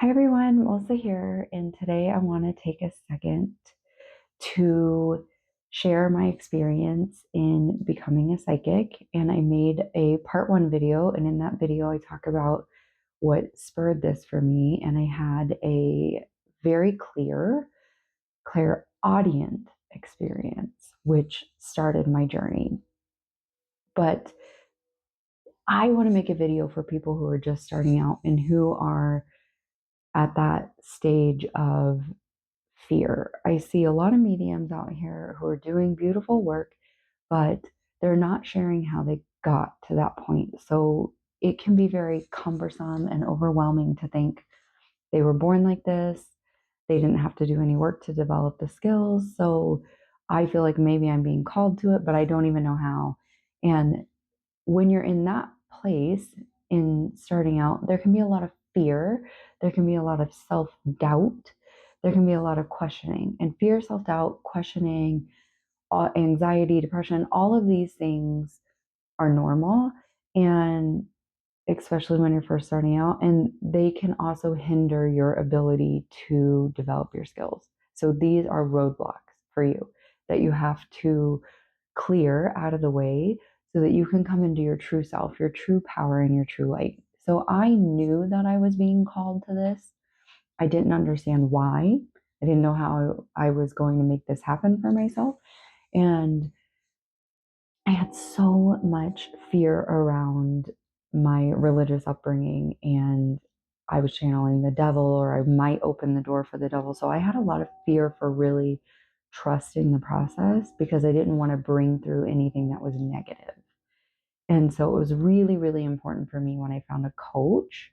Hi everyone, Melissa here, and today I want to take a second to share my experience in becoming a psychic. And I made a part one video, and in that video, I talk about what spurred this for me. And I had a very clairaudient experience, which started my journey. But I want to make a video for people who are just starting out and who are at that stage of fear. I see a lot of mediums out here who are doing beautiful work, but they're not sharing how they got to that point. So it can be very cumbersome and overwhelming to think they were born like this. They didn't have to do any work to develop the skills. So I feel like maybe I'm being called to it, but I don't even know how. And when you're in that place in starting out, there can be a lot of fear, there can be a lot of self doubt, there can be a lot of questioning. And fear, self doubt, questioning, anxiety, depression, all of these things are normal. And especially when you're first starting out, and they can also hinder your ability to develop your skills. So these are roadblocks for you that you have to clear out of the way so that you can come into your true self, your true power, and your true light. So I knew that I was being called to this. I didn't understand why. I didn't know how I was going to make this happen for myself. And I had so much fear around my religious upbringing, and I was channeling the devil, or I might open the door for the devil. So I had a lot of fear for really trusting the process because I didn't want to bring through anything that was negative. And so it was really, really important for me when I found a coach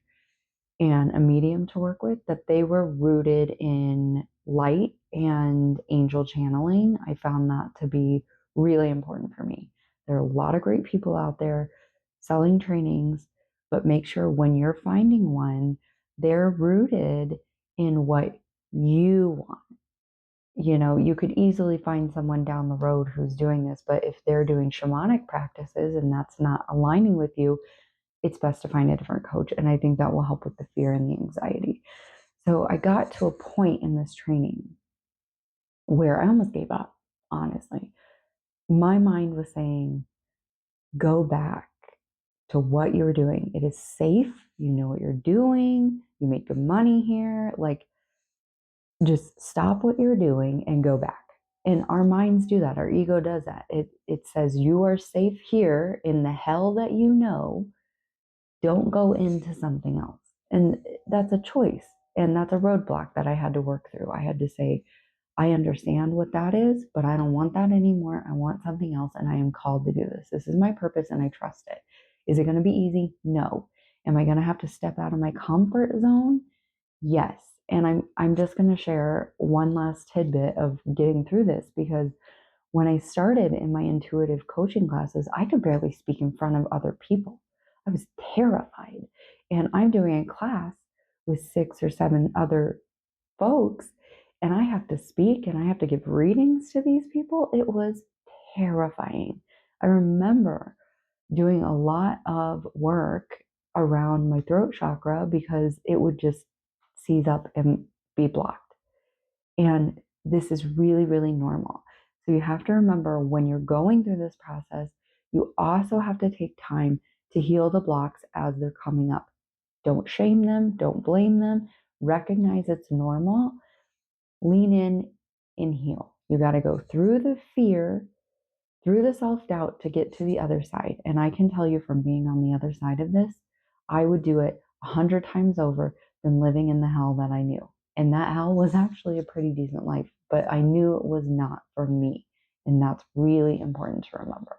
and a medium to work with that they were rooted in light and angel channeling. I found that to be really important for me. There are a lot of great people out there selling trainings, but make sure when you're finding one, they're rooted in what you want. You could easily find someone down the road who's doing this, but if they're doing shamanic practices and that's not aligning with you, it's best to find a different coach. And I think that will help with the fear and the anxiety. So I got to a point in this training where I almost gave up, honestly. My mind was saying, go back to what you're doing. It is safe. You know what you're doing. You make good money here. Like, just stop what you're doing and go back. And our minds do that. Our ego does that. It says, you are safe here in the hell that you know. Don't go into something else. And that's a choice. And that's a roadblock that I had to work through. I had to say, I understand what that is, but I don't want that anymore. I want something else, and I am called to do this. This is my purpose, and I trust it. Is it going to be easy? No. Am I going to have to step out of my comfort zone? Yes. And I'm just going to share one last tidbit of getting through this because when I started in my intuitive coaching classes, I could barely speak in front of other people. I was terrified. And I'm doing a class with 6 or 7 other folks, and I have to speak and I have to give readings to these people. It was terrifying. I remember doing a lot of work around my throat chakra because it would just seize up and be blocked. And this is really, really normal. So you have to remember when you're going through this process, you also have to take time to heal the blocks as they're coming up. Don't shame them, don't blame them. Recognize it's normal. Lean in and heal. You got to go through the fear, through the self doubt to get to the other side. And I can tell you from being on the other side of this, I would do it 100 times over than living in the hell that I knew. And that hell was actually a pretty decent life, but I knew it was not for me. And that's really important to remember.